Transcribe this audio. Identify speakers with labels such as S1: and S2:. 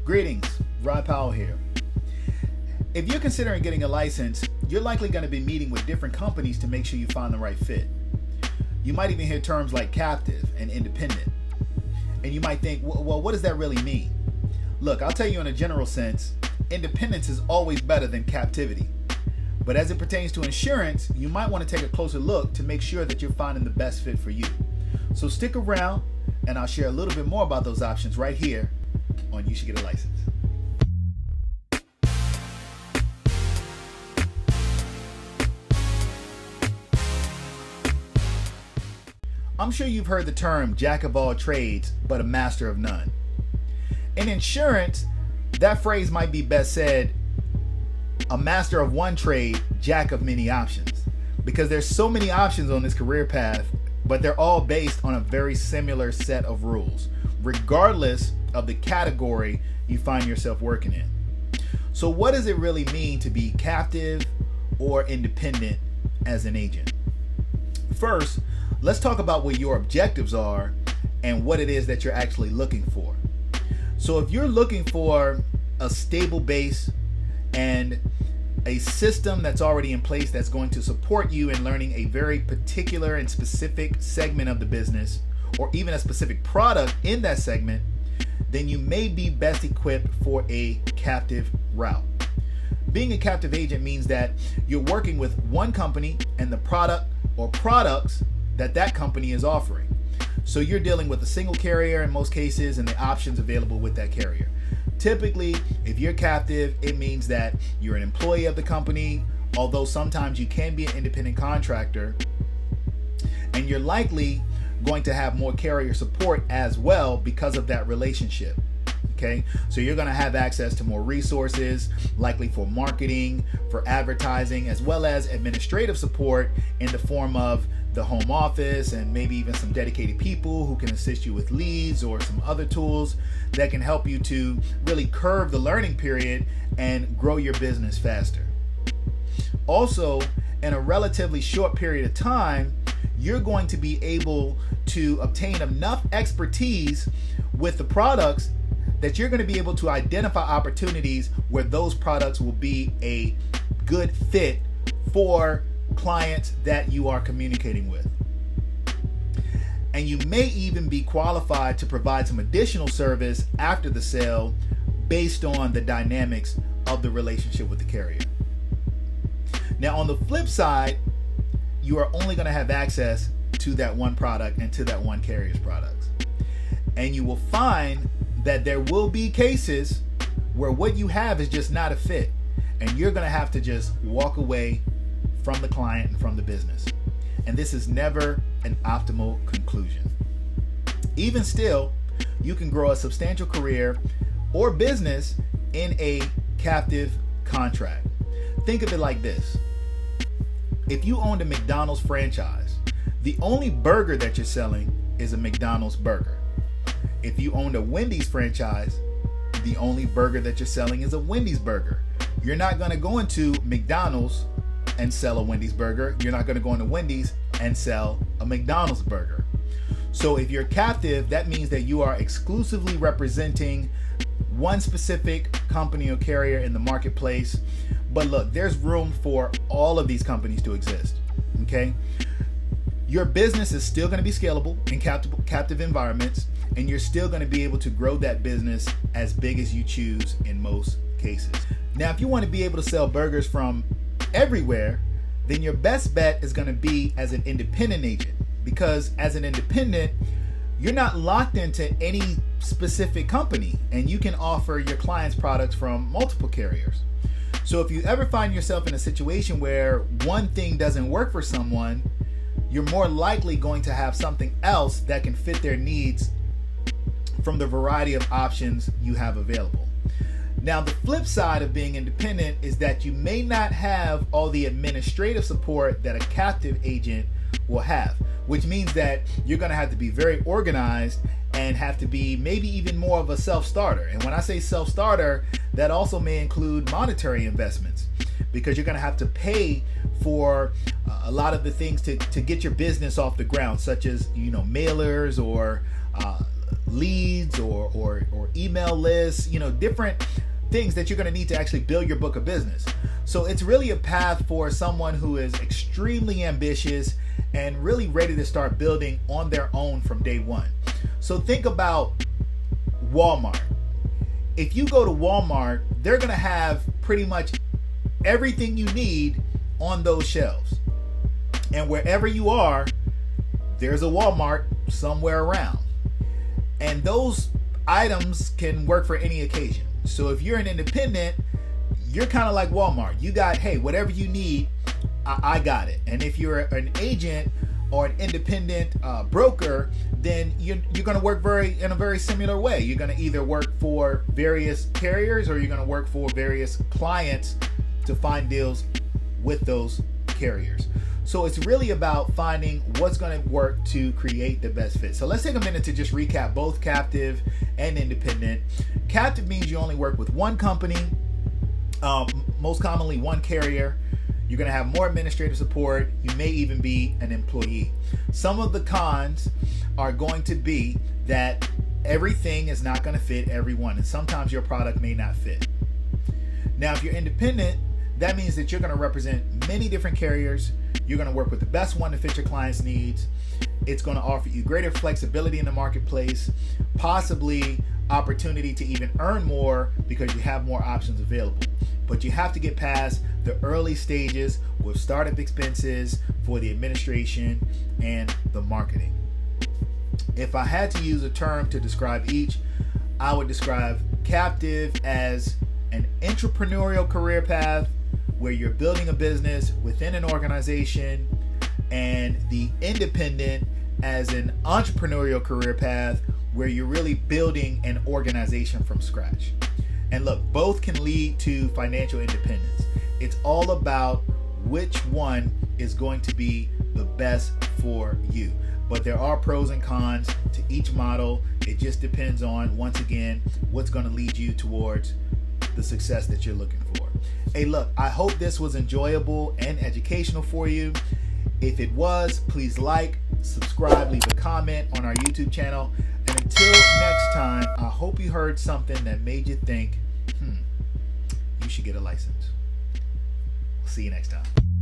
S1: Greetings, Rod Powell here. If you're considering getting a license, you're likely going to be meeting with different companies to make sure you find the right fit. You might even hear terms like captive and independent. And you might think, well, what does that really mean? Look, I'll tell you in a general sense, independence is always better than captivity. But as it pertains to insurance, you might want to take a closer look to make sure that you're finding the best fit for you. So stick around and I'll share a little bit more about those options right here on You Should Get a License. I'm sure you've heard the term jack of all trades, but a master of none. In insurance, that phrase might be best said, a master of one trade, jack of many options. Because there's so many options on this career path, but they're all based on a very similar set of rules, regardless of the category you find yourself working in. So what does it really mean to be captive or independent as an agent? First, let's talk about what your objectives are and what it is that you're actually looking for. So if you're looking for a stable base and a system that's already in place that's going to support you in learning a very particular and specific segment of the business, or even a specific product in that segment, then you may be best equipped for a captive route. Being a captive agent means that you're working with one company and the product or products that company is offering. So you're dealing with a single carrier in most cases and the options available with that carrier. Typically, if you're captive, it means that you're an employee of the company, although sometimes you can be an independent contractor, and you're likely going to have more carrier support as well because of that relationship. Okay, so you're going to have access to more resources, likely for marketing, for advertising, as well as administrative support in the form of the home office and maybe even some dedicated people who can assist you with leads or some other tools that can help you to really curve the learning period and grow your business faster. Also, in a relatively short period of time, you're going to be able to obtain enough expertise with the products that you're going to be able to identify opportunities where those products will be a good fit for clients that you are communicating with. And you may even be qualified to provide some additional service after the sale based on the dynamics of the relationship with the carrier. Now, on the flip side, you are only going to have access to that one product and to that one carrier's products. And you will find that there will be cases where what you have is just not a fit, and you're going to have to just walk away from the client and from the business. And this is never an optimal conclusion. Even still, you can grow a substantial career or business in a captive contract. Think of it like this. If you owned a McDonald's franchise, the only burger that you're selling is a McDonald's burger. If you owned a Wendy's franchise, the only burger that you're selling is a Wendy's burger. You're not going to go into McDonald's and sell a Wendy's burger. You're not going to go into Wendy's and sell a McDonald's burger. So if you're captive, that means that you are exclusively representing one specific company or carrier in the marketplace. But look, there's room for all of these companies to exist. Okay? Your business is still going to be scalable in captive environments, and you're still going to be able to grow that business as big as you choose in most cases. Now, if you want to be able to sell burgers from everywhere, then your best bet is going to be as an independent agent, because as an independent, you're not locked into any specific company and you can offer your clients products from multiple carriers. So if you ever find yourself in a situation where one thing doesn't work for someone, you're more likely going to have something else that can fit their needs from the variety of options you have available. Now, the flip side of being independent is that you may not have all the administrative support that a captive agent will have, which means that you're going to have to be very organized and have to be maybe even more of a self-starter. And when I say self-starter, that also may include monetary investments, because you're going to have to pay for a lot of the things to get your business off the ground, such as, mailers or leads or email lists, different things that you're going to need to actually build your book of business. So it's really a path for someone who is extremely ambitious and really ready to start building on their own from day one. So think about Walmart. If you go to Walmart, they're going to have pretty much everything you need on those shelves. And wherever you are, there's a Walmart somewhere around. And those items can work for any occasion. So if you're an independent, you're kind of like Walmart. You got, hey, whatever you need, I got it. And if you're an agent or an independent broker, then you're going to work in a very similar way. You're going to either work for various carriers or you're going to work for various clients to find deals with those carriers. So it's really about finding what's going to work to create the best fit. So let's take a minute to just recap both captive and independent. Captive means you only work with one company, most commonly one carrier. You're going to have more administrative support. You may even be an employee. Some of the cons are going to be that everything is not going to fit everyone, and sometimes your product may not fit. Now, if you're independent, that means that you're going to represent many different carriers. You're going to work with the best one to fit your client's needs. It's going to offer you greater flexibility in the marketplace, possibly opportunity to even earn more because you have more options available. But you have to get past the early stages with startup expenses for the administration and the marketing. If I had to use a term to describe each, I would describe captive as an entrepreneurial career path where you're building a business within an organization, and the independent as an entrepreneurial career path where you're really building an organization from scratch. And look, both can lead to financial independence. It's all about which one is going to be the best for you. But there are pros and cons to each model. It just depends on, once again, what's going to lead you towards the success that you're looking for. Hey, look, I hope this was enjoyable and educational for you. If it was, please like, subscribe, leave a comment on our YouTube channel. And until next time, I hope you heard something that made you think, you should get a license. See you next time.